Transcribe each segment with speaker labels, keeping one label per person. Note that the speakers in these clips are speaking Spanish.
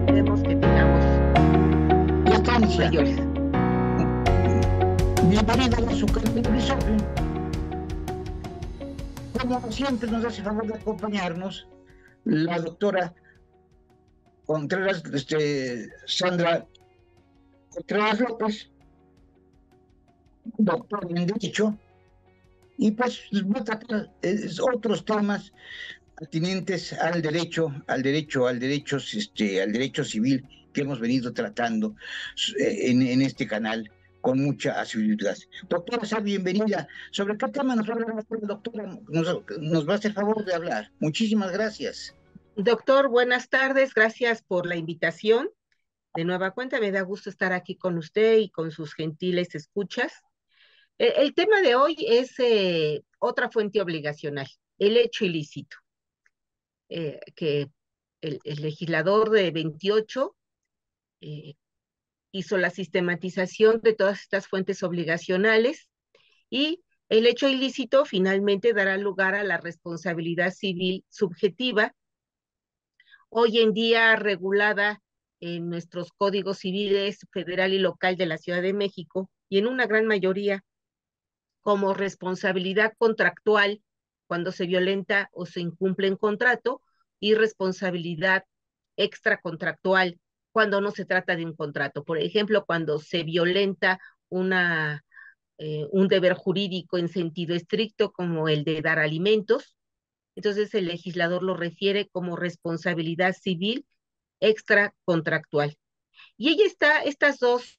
Speaker 1: Esperemos que tengamos
Speaker 2: Ya está iniciando.
Speaker 1: mayores.
Speaker 2: Bienvenido a su televisor. Como siempre nos hace favor de acompañarnos la doctora Contreras, Sandra Contreras López, doctora en Derecho, y pues va a tratar otros temas pertinentes al derecho civil que hemos venido tratando en este canal con mucha asiduidad. Doctora, sea bienvenida. ¿Sobre qué tema nos va a hablar la doctora? Nos va a hacer favor de hablar. Muchísimas gracias.
Speaker 1: Doctor, buenas tardes. Gracias por la invitación. De nueva cuenta, me da gusto estar aquí con usted y con sus gentiles escuchas. El tema de hoy es otra fuente obligacional, el hecho ilícito, que el legislador de 28 eh, hizo la sistematización de todas estas fuentes obligacionales y el hecho ilícito finalmente dará lugar a la responsabilidad civil subjetiva, hoy en día regulada en nuestros códigos civiles federal y local de la Ciudad de México y en una gran mayoría como responsabilidad contractual cuando se violenta o se incumple en contrato y responsabilidad extracontractual cuando no se trata de un contrato. Por ejemplo, cuando se violenta un deber jurídico en sentido estricto como el de dar alimentos, entonces el legislador lo refiere como responsabilidad civil extracontractual. Y ahí está estas dos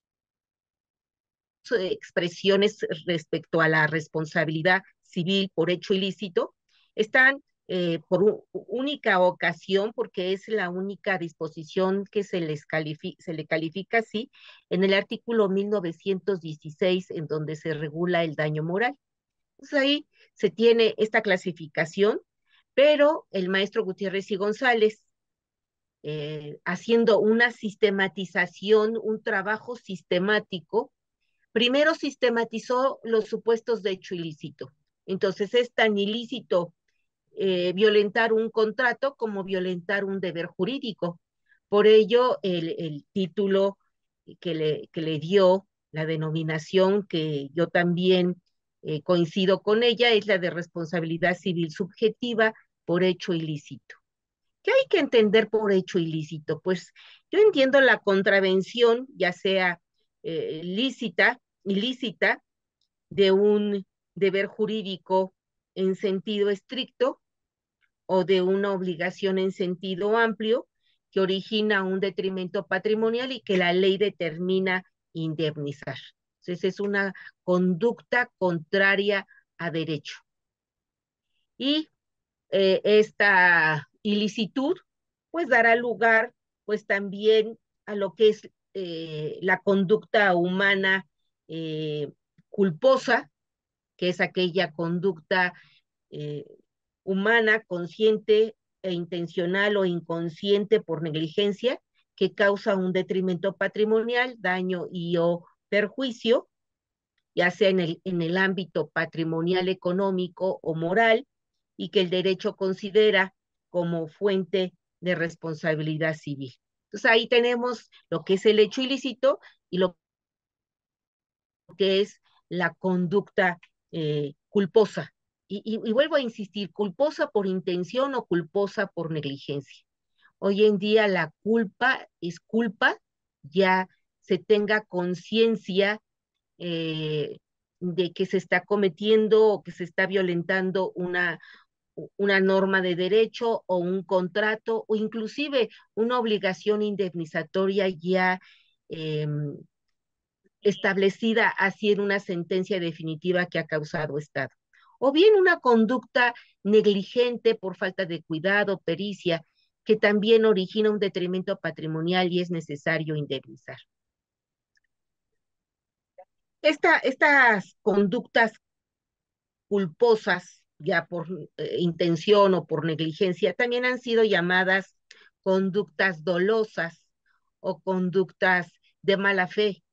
Speaker 1: expresiones respecto a la responsabilidad civil por hecho ilícito están por única ocasión, porque es la única disposición que se le califica así, en el artículo 1916, en donde se regula el daño moral. Entonces ahí se tiene esta clasificación, pero el maestro Gutiérrez y González, haciendo una sistematización, un trabajo sistemático, primero sistematizó los supuestos de hecho ilícito. Entonces es tan ilícito violentar un contrato como violentar un deber jurídico. Por ello, el título que le dio, la denominación que yo también coincido con ella, es la de responsabilidad civil subjetiva por hecho ilícito. ¿Qué hay que entender por hecho ilícito? Pues yo entiendo la contravención, ya sea ilícita, de un deber jurídico en sentido estricto o de una obligación en sentido amplio que origina un detrimento patrimonial y que la ley determina indemnizar. Entonces es una conducta contraria a derecho. Y esta ilicitud pues dará lugar pues también a lo que es la conducta humana eh, culposa, que es aquella conducta eh, humana consciente e intencional o inconsciente por negligencia que causa un detrimento patrimonial, daño y o perjuicio, ya sea en el ámbito patrimonial, económico o moral, y que el derecho considera como fuente de responsabilidad civil. Entonces ahí tenemos lo que es el hecho ilícito y lo que es la conducta culposa. Y vuelvo a insistir, culposa por intención o culposa por negligencia. Hoy en día la culpa es culpa, ya se tenga conciencia de que se está cometiendo o que se está violentando una norma de derecho o un contrato o inclusive una obligación indemnizatoria ya eh, establecida así en una sentencia definitiva que ha causado Estado. O bien una conducta negligente por falta de cuidado, pericia, que también origina un detrimento patrimonial y es necesario indemnizar. Estas conductas culposas, ya por intención o por negligencia, también han sido llamadas conductas dolosas o conductas de mala fe.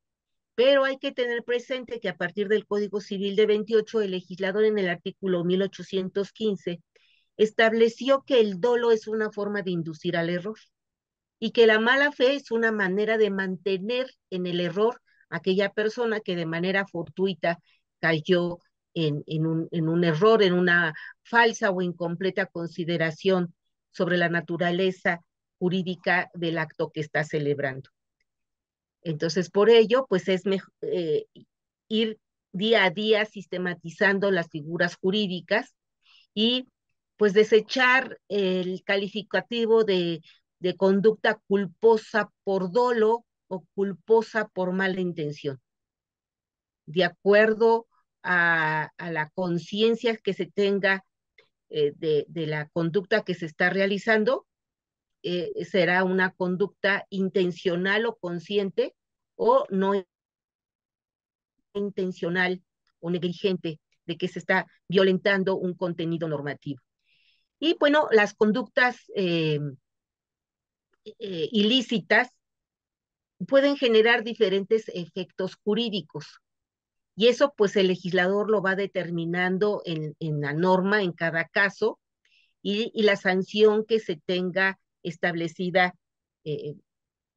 Speaker 1: Pero hay que tener presente que a partir del Código Civil de 28, el legislador en el artículo 1815 estableció que el dolo es una forma de inducir al error y que la mala fe es una manera de mantener en el error a aquella persona que de manera fortuita cayó en un error, en una falsa o incompleta consideración sobre la naturaleza jurídica del acto que está celebrando. Entonces, por ello, pues es ir día a día sistematizando las figuras jurídicas y pues desechar el calificativo de conducta culposa por dolo o culposa por mala intención. De acuerdo a la conciencia que se tenga de la conducta que se está realizando, será una conducta intencional o consciente o no intencional o negligente de que se está violentando un contenido normativo. Y bueno, las conductas ilícitas pueden generar diferentes efectos jurídicos. Y eso pues el legislador lo va determinando en la norma en cada caso y la sanción que se tenga establecida eh,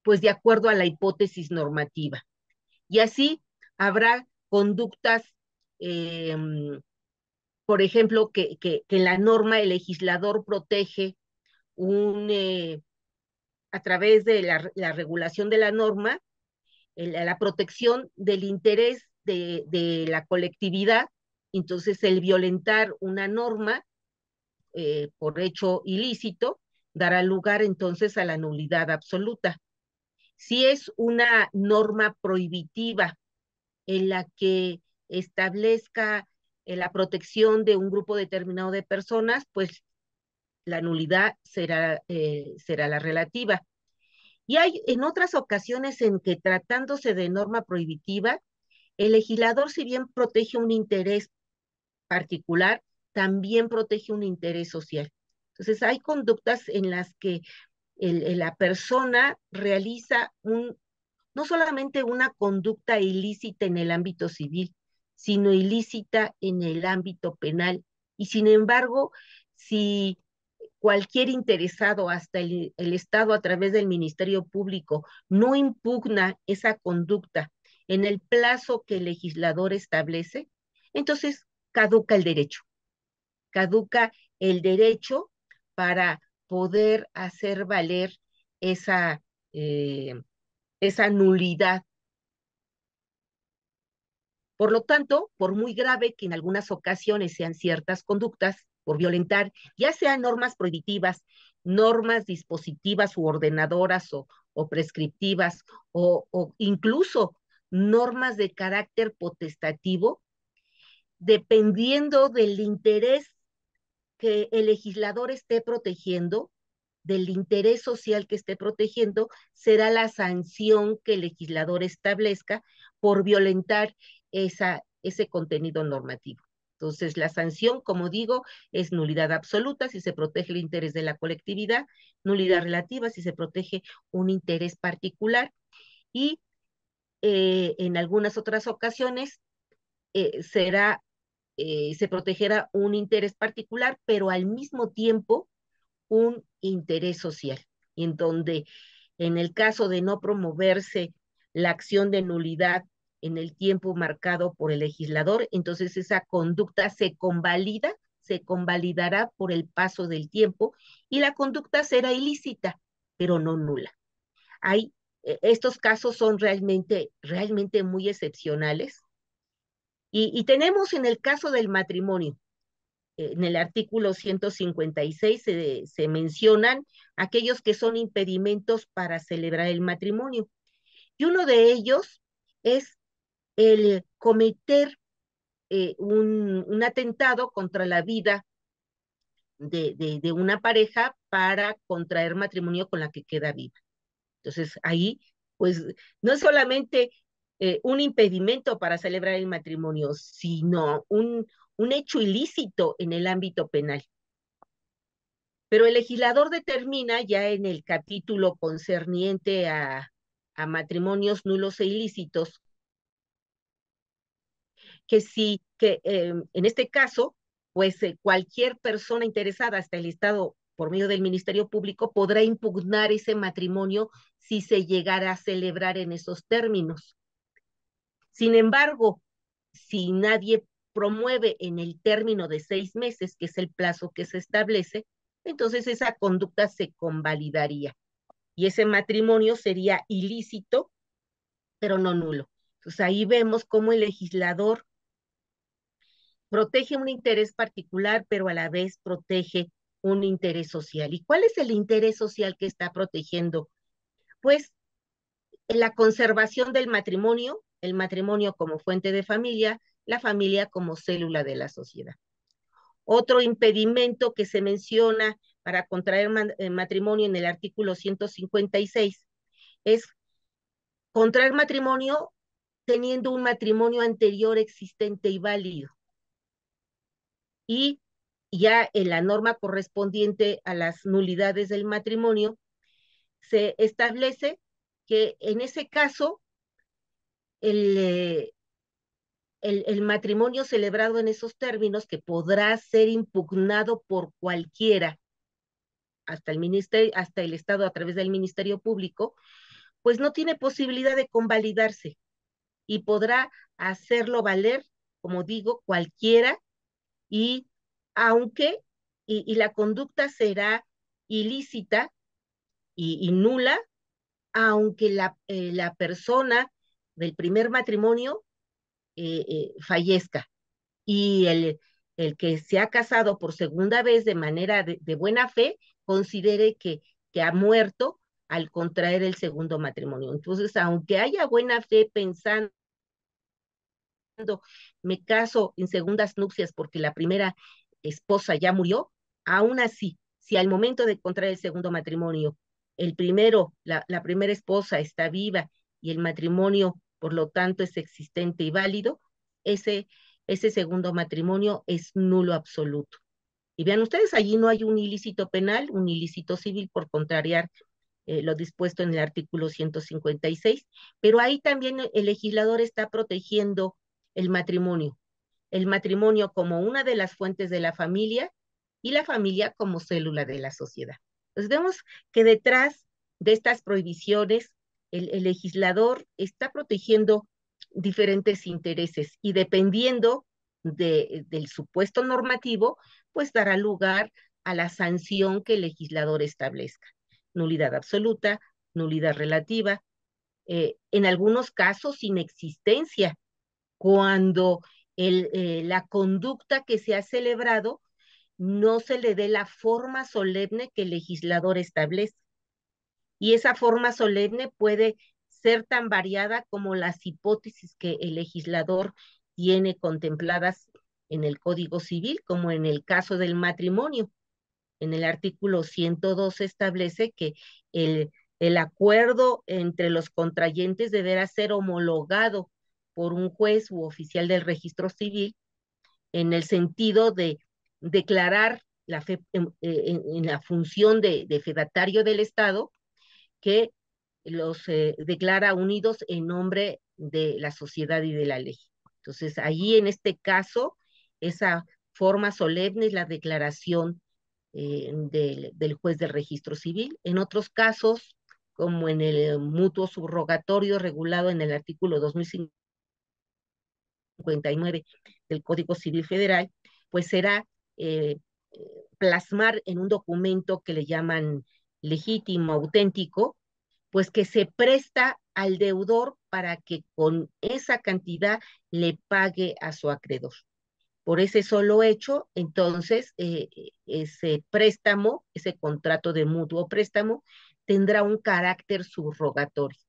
Speaker 1: pues de acuerdo a la hipótesis normativa. Y así habrá conductas, eh, por ejemplo, que en la norma el legislador protege a través de la regulación de la norma, la protección del interés de la colectividad. Entonces, el violentar una norma por hecho ilícito dará lugar entonces a la nulidad absoluta. Si es una norma prohibitiva en la que establezca la protección de un grupo determinado de personas, pues la nulidad será la relativa. Y hay en otras ocasiones en que tratándose de norma prohibitiva, el legislador, si bien protege un interés particular, también protege un interés social. Entonces, hay conductas en las que la persona realiza no solamente una conducta ilícita en el ámbito civil, sino ilícita en el ámbito penal. Y sin embargo, si cualquier interesado, hasta el Estado a través del Ministerio Público, no impugna esa conducta en el plazo que el legislador establece, entonces caduca el derecho para poder hacer valer esa, eh, esa nulidad. Por lo tanto, por muy grave que en algunas ocasiones sean ciertas conductas por violentar, ya sean normas prohibitivas, normas dispositivas u ordenadoras o prescriptivas, o incluso normas de carácter potestativo, dependiendo del interés que el legislador esté protegiendo, del interés social que esté protegiendo, será la sanción que el legislador establezca por violentar ese contenido normativo. Entonces, la sanción, como digo, es nulidad absoluta si se protege el interés de la colectividad, nulidad relativa si se protege un interés particular y en algunas otras ocasiones será, se protegerá un interés particular, pero al mismo tiempo un interés social, en donde en el caso de no promoverse la acción de nulidad en el tiempo marcado por el legislador, entonces esa conducta se convalidará por el paso del tiempo y la conducta será ilícita, pero no nula. Hay, estos casos son realmente muy excepcionales y tenemos en el caso del matrimonio, en el artículo 156 se mencionan aquellos que son impedimentos para celebrar el matrimonio. Y uno de ellos es el cometer un atentado contra la vida de una pareja para contraer matrimonio con la que queda viva. Entonces, ahí, pues, no es solamente un impedimento para celebrar el matrimonio, sino un hecho ilícito en el ámbito penal. Pero el legislador determina ya en el capítulo concerniente a matrimonios nulos e ilícitos que sí, que en este caso, pues cualquier persona interesada, hasta el Estado, por medio del Ministerio Público, podrá impugnar ese matrimonio si se llegara a celebrar en esos términos. Sin embargo, si nadie promueve en el término de 6 meses, que es el plazo que se establece, entonces esa conducta se convalidaría y ese matrimonio sería ilícito, pero no nulo. Entonces ahí vemos cómo el legislador protege un interés particular, pero a la vez protege un interés social. ¿Y cuál es el interés social que está protegiendo? Pues la conservación del matrimonio, el matrimonio como fuente de familia, la familia como célula de la sociedad. Otro impedimento que se menciona para contraer matrimonio en el artículo 156 es contraer matrimonio teniendo un matrimonio anterior existente y válido. Y ya en la norma correspondiente a las nulidades del matrimonio, se establece que en ese caso el, el matrimonio celebrado en esos términos, que podrá ser impugnado por cualquiera, hasta el ministerio, hasta el Estado a través del Ministerio Público, pues no tiene posibilidad de convalidarse y podrá hacerlo valer, como digo, cualquiera, y aunque, y la conducta será ilícita y nula, aunque la persona del primer matrimonio fallezca y el que se ha casado por segunda vez de manera de buena fe considere que ha muerto al contraer el segundo matrimonio. Entonces, aunque haya buena fe pensando, me caso en segundas nupcias porque la primera esposa ya murió, aún así, si al momento de contraer el segundo matrimonio, el primero, la primera esposa está viva y el matrimonio, por lo tanto, es existente y válido, ese, ese segundo matrimonio es nulo absoluto. Y vean ustedes, allí no hay un ilícito penal, un ilícito civil por contrariar lo dispuesto en el artículo 156, pero ahí también el legislador está protegiendo el matrimonio como una de las fuentes de la familia y la familia como célula de la sociedad. Entonces vemos que detrás de estas prohibiciones el legislador está protegiendo diferentes intereses y dependiendo del supuesto normativo, pues dará lugar a la sanción que el legislador establezca. Nulidad absoluta, nulidad relativa, en algunos casos inexistencia, cuando la conducta que se ha celebrado no se le dé la forma solemne que el legislador establece. Y esa forma solemne puede ser tan variada como las hipótesis que el legislador tiene contempladas en el Código Civil, como en el caso del matrimonio. En el artículo 102 establece que el, el acuerdo entre los contrayentes deberá ser homologado por un juez u oficial del registro civil en el sentido de declarar la fe, en la función de fedatario del Estado, que los declara unidos en nombre de la sociedad y de la ley. Entonces, allí en este caso, esa forma solemne es la declaración del juez del registro civil. En otros casos, como en el mutuo subrogatorio regulado en el artículo 2059 del Código Civil Federal, pues será eh, plasmar en un documento que le llaman legítimo, auténtico, pues que se presta al deudor para que con esa cantidad le pague a su acreedor. Por ese solo hecho, entonces, ese préstamo, ese contrato de mutuo préstamo, tendrá un carácter subrogatorio,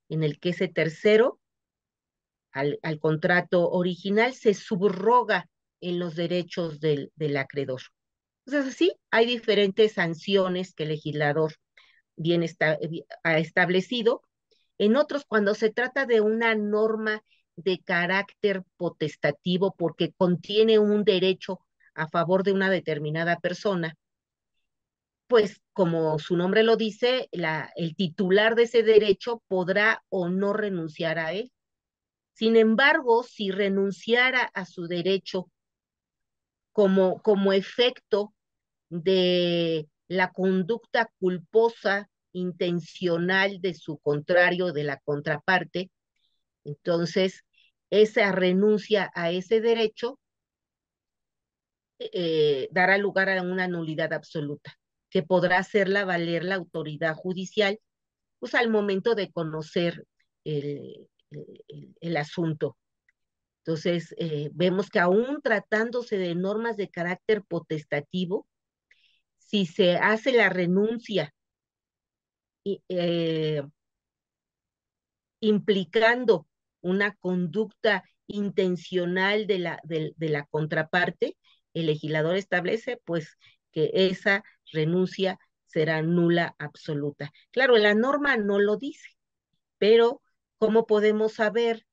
Speaker 1: en el que ese tercero, al contrato original, se subroga en los derechos del acreedor. Entonces, sí, hay diferentes sanciones que el legislador bien ha establecido. En otros, cuando se trata de una norma de carácter potestativo porque contiene un derecho a favor de una determinada persona, pues como su nombre lo dice, el titular de ese derecho podrá o no renunciar a él. Sin embargo, si renunciara a su derecho como efecto de la conducta culposa intencional de su contrario, de la contraparte. Entonces, esa renuncia a ese derecho dará lugar a una nulidad absoluta, que podrá hacerla valer la autoridad judicial, pues al momento de conocer el asunto. Entonces, vemos que aún tratándose de normas de carácter potestativo, si se hace la renuncia eh, implicando una conducta intencional de la contraparte, el legislador establece pues que esa renuncia será nula absoluta. Claro, la norma no lo dice, pero ¿cómo podemos saber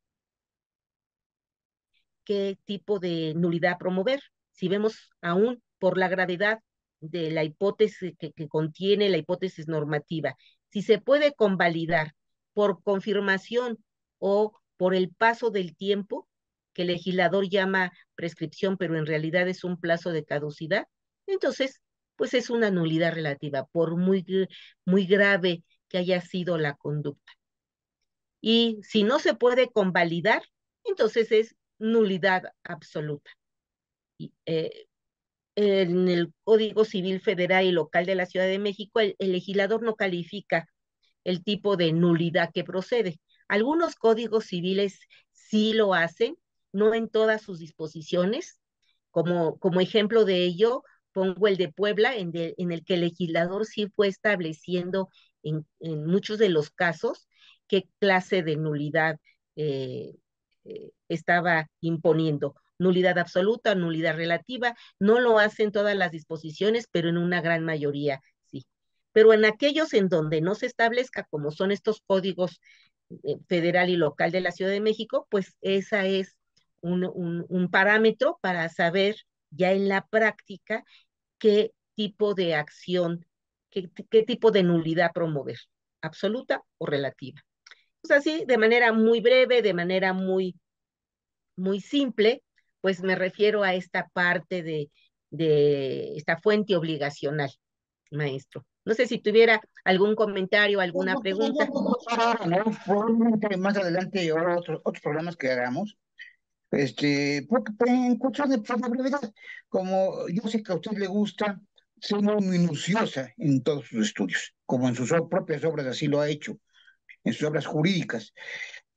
Speaker 1: qué tipo de nulidad promover? Si vemos aún por la gravedad de la hipótesis que contiene la hipótesis normativa, si se puede convalidar por confirmación o por el paso del tiempo, que el legislador llama prescripción, pero en realidad es un plazo de caducidad, entonces, pues es una nulidad relativa, por muy grave que haya sido la conducta. Y si no se puede convalidar, entonces es nulidad absoluta. Y, en el Código Civil Federal y Local de la Ciudad de México, el legislador no califica el tipo de nulidad que procede. Algunos códigos civiles sí lo hacen, no en todas sus disposiciones. Como ejemplo de ello, pongo el de Puebla, en el que el legislador sí fue estableciendo en muchos de los casos qué clase de nulidad eh, estaba imponiendo. Nulidad absoluta, nulidad relativa, no lo hacen todas las disposiciones, pero en una gran mayoría sí. Pero en aquellos en donde no se establezca, como son estos códigos federal y local de la Ciudad de México, pues esa es un parámetro para saber ya en la práctica qué tipo de acción, qué tipo de nulidad promover, absoluta o relativa. Pues así, de manera muy breve, de manera muy simple, pues me refiero a esta parte de esta fuente obligacional, maestro. No sé si tuviera algún comentario, alguna pregunta.
Speaker 2: Probablemente más adelante habrá otros programas que hagamos. Porque en cuestión de brevedad, como yo sé que a usted le gusta ser muy minuciosa en todos sus estudios, como en sus propias obras así lo ha hecho, en sus obras jurídicas.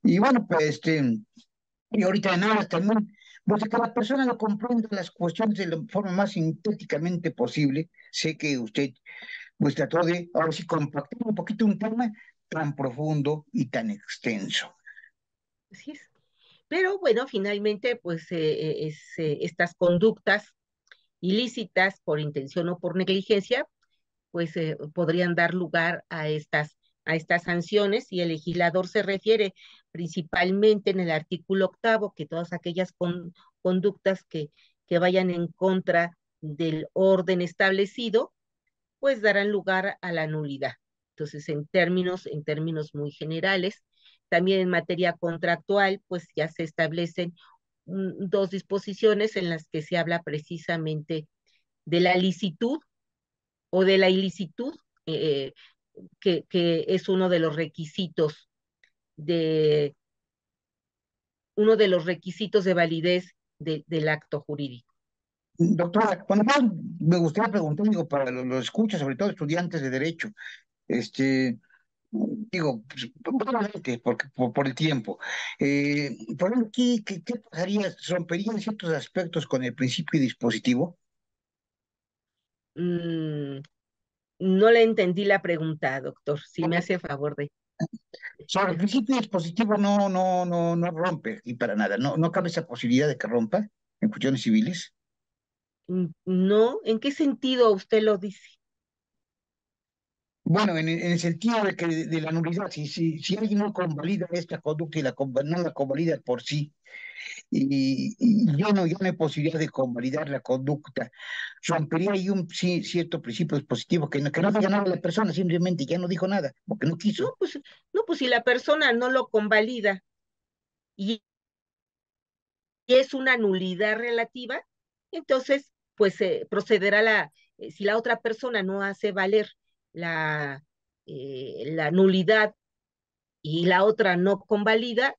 Speaker 2: Y bueno, pues y ahorita nada, también, pues que la persona lo comprenda las cuestiones de la forma más sintéticamente posible. Sé que usted pues trató de, ahora sí, compactar un poquito un tema tan profundo y tan extenso.
Speaker 1: Así es. Pero bueno, finalmente, pues estas conductas ilícitas por intención o por negligencia, pues podrían dar lugar a estas sanciones y el legislador se refiere principalmente en el artículo octavo que todas aquellas conductas que vayan en contra del orden establecido, pues darán lugar a la nulidad. Entonces, en términos muy generales, también en materia contractual, pues ya se establecen dos disposiciones en las que se habla precisamente de la licitud o de la ilicitud, eh, que es de, uno de los requisitos de validez del acto jurídico.
Speaker 2: Doctora, bueno, yo me gustaría preguntar, digo, para los escuchas, sobre todo estudiantes de Derecho, este, digo, pues, brevemente, porque, por el tiempo. Por ejemplo, aquí, ¿qué pasaría? ¿Romperían ciertos aspectos con el principio dispositivo?
Speaker 1: Mm, no le entendí la pregunta, doctor, si me hace favor de...
Speaker 2: Sobre el principio dispositivo no rompe, y para nada, no cabe esa posibilidad de que rompa en cuestiones civiles.
Speaker 1: No, ¿en qué sentido usted lo dice?
Speaker 2: Bueno, en el sentido de que de la nulidad, si alguien no convalida esta conducta y no la convalida por sí, y ya no hay posibilidad de convalidar la conducta, rompería ahí un cierto principio dispositivo que no diga nada a la persona, simplemente ya no dijo nada, porque no
Speaker 1: No,
Speaker 2: quiso.
Speaker 1: pues, no, pues si la persona no lo convalida y es una nulidad relativa, entonces pues procederá si la otra persona no hace valer la nulidad y la otra no convalida,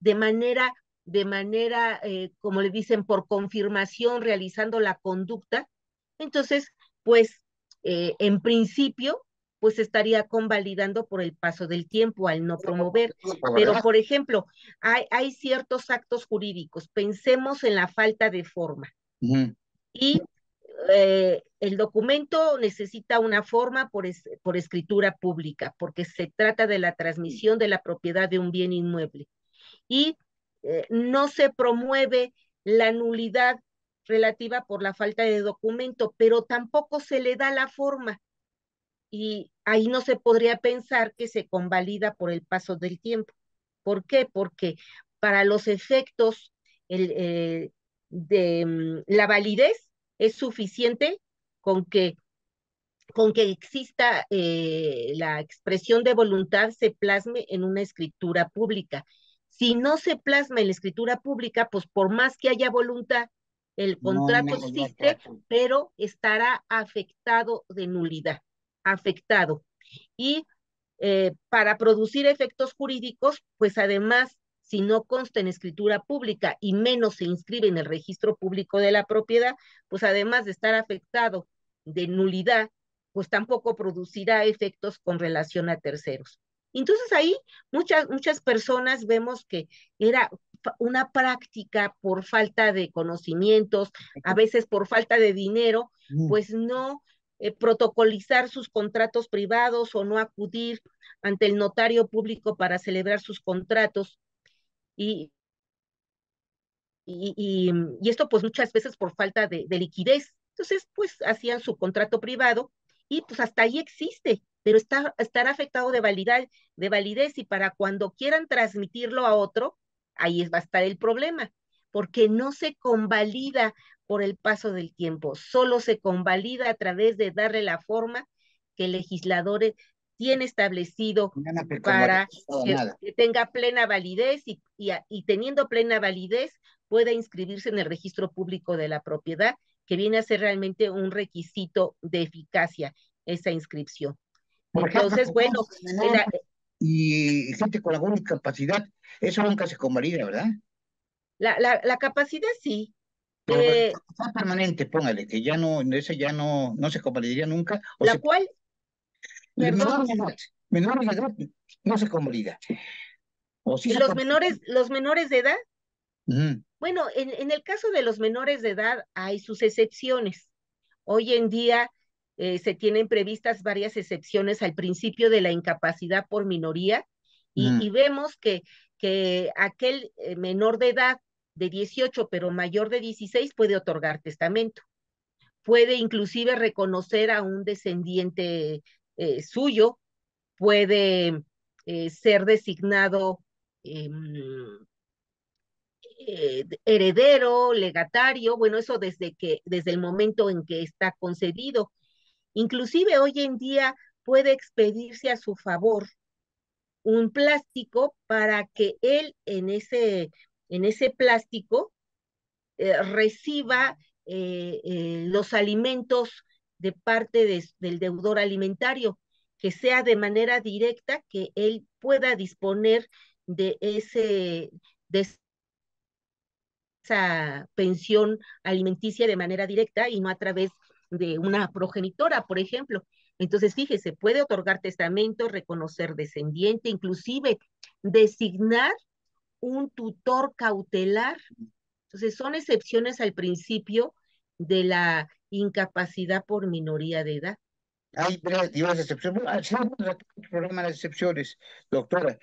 Speaker 1: de manera, como le dicen, por confirmación, realizando la conducta, entonces, pues, en principio, pues estaría convalidando por el paso del tiempo al no promover. Pero,
Speaker 2: ¿verdad?
Speaker 1: por ejemplo, hay ciertos actos jurídicos, pensemos en la falta de forma,
Speaker 2: Ujú.
Speaker 1: y el documento necesita una forma por escritura pública, porque se trata de la transmisión de la propiedad de un bien inmueble y no se promueve la nulidad relativa por la falta de documento, pero tampoco se le da la forma y ahí no se podría pensar que se convalida por el paso del tiempo. ¿Por qué? Porque para los efectos de la validez es suficiente con que exista la expresión de voluntad, se plasme en una escritura pública. Si no se plasma en la escritura pública, pues por más que haya voluntad, el
Speaker 2: No hay
Speaker 1: contrato
Speaker 2: nada, no hay
Speaker 1: existe,
Speaker 2: trato.
Speaker 1: pero estará afectado de nulidad, afectado. Y para producir efectos jurídicos, pues además, si no consta en escritura pública y menos se inscribe en el registro público de la propiedad, pues además de estar afectado de nulidad, pues tampoco producirá efectos con relación a terceros. Entonces ahí muchas personas vemos que era una práctica por falta de conocimientos, a veces por falta de dinero,
Speaker 2: Mm.
Speaker 1: pues no protocolizar sus contratos privados o no acudir ante el notario público para celebrar sus contratos y, y, y, y esto pues muchas veces por falta de liquidez. Entonces pues hacían su contrato privado y pues hasta ahí existe, pero estará afectado de validez y para cuando quieran transmitirlo a otro, ahí va a estar el problema, porque no se convalida por el paso del tiempo, solo se convalida a través de darle la forma que el legislador tiene establecido
Speaker 2: Nada, como
Speaker 1: para
Speaker 2: nada.
Speaker 1: que tenga plena validez y teniendo plena validez pueda inscribirse en el registro público de la propiedad, que viene a ser realmente un requisito de eficacia esa inscripción.
Speaker 2: Por ejemplo,
Speaker 1: Entonces, bueno,
Speaker 2: menor y gente con alguna incapacidad, eso nunca se convalida, ¿verdad?
Speaker 1: la capacidad sí,
Speaker 2: Pero la
Speaker 1: eh,
Speaker 2: incapacidad permanente, póngale, que ya no, ese ya no, no se convalidaría nunca, o
Speaker 1: la
Speaker 2: se,
Speaker 1: cual,
Speaker 2: el
Speaker 1: perdón,
Speaker 2: menor de edad no se convalida, o sí se convalida.
Speaker 1: los menores de edad,
Speaker 2: Ujú.
Speaker 1: bueno, en el caso de los menores de edad hay sus excepciones. Hoy en día se tienen previstas varias excepciones al principio de la incapacidad por minoría
Speaker 2: Ujú.
Speaker 1: y vemos que aquel menor de edad de 18 pero mayor de 16 puede otorgar testamento. Puede inclusive reconocer a un descendiente suyo, puede ser designado eh, heredero, legatario, bueno, eso desde el momento en que está concedido. Inclusive hoy en día puede expedirse a su favor un plástico para que él en ese plástico reciba los alimentos de parte del deudor alimentario, que sea de manera directa, que él pueda disponer de de esa pensión alimenticia de manera directa y no a través de una progenitora, por ejemplo. Entonces, fíjese, puede otorgar testamento, reconocer descendiente, inclusive designar un tutor cautelar. Entonces, son excepciones al principio de la incapacidad por minoría de edad.
Speaker 2: Hay diversas excepciones. Bueno, sí, el problema de las excepciones, doctora.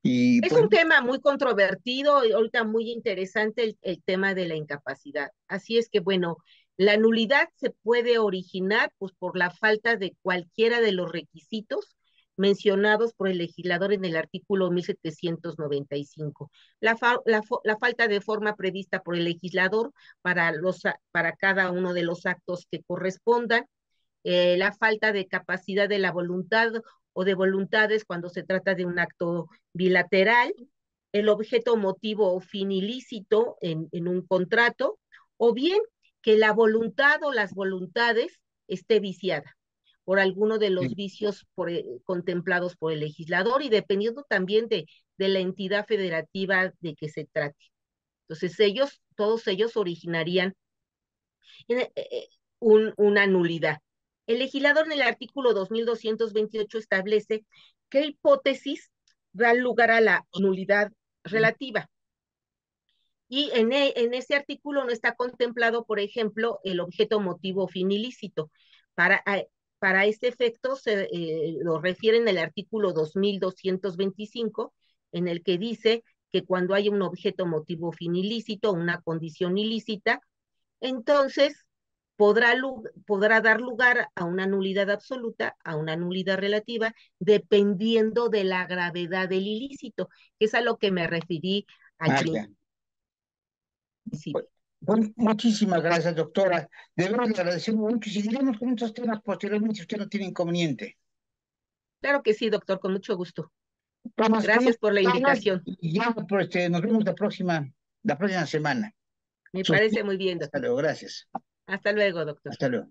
Speaker 2: Y
Speaker 1: Es
Speaker 2: pues,
Speaker 1: un tema muy controvertido y ahorita muy interesante el tema de la incapacidad. Así es que, bueno, la nulidad se puede originar pues, por la falta de cualquiera de los requisitos mencionados por el legislador en el artículo 1795. La falta de forma prevista por el legislador para cada uno de los actos que correspondan, la falta de capacidad de la voluntad o de voluntades cuando se trata de un acto bilateral, el objeto, motivo o fin ilícito en un contrato, o bien que la voluntad o las voluntades esté viciada por alguno de los vicios contemplados por el legislador y dependiendo también de la entidad federativa de que se trate. Entonces todos ellos originarían una nulidad. El legislador en el artículo 2228 establece qué hipótesis da lugar a la nulidad relativa. Y en ese artículo no está contemplado, por ejemplo, el objeto, motivo, fin ilícito. Para este efecto lo refiere en el artículo 2225, en el que dice que cuando hay un objeto, motivo, fin ilícito, una condición ilícita, entonces podrá dar lugar a una nulidad absoluta, a una nulidad relativa, dependiendo de la gravedad del ilícito, que es a lo que me referí al principio.
Speaker 2: Bueno, muchísimas gracias, doctora. De verdad le agradecemos mucho y seguiremos con estos temas posteriormente si usted no tiene inconveniente.
Speaker 1: Claro que sí, doctor, con mucho gusto.
Speaker 2: Tomás,
Speaker 1: Gracias por la invitación.
Speaker 2: y ya nos vemos la próxima semana.
Speaker 1: Me parece muy bien,
Speaker 2: Hasta
Speaker 1: doctor.
Speaker 2: luego, gracias.
Speaker 1: Hasta luego, doctor.
Speaker 2: Hasta luego.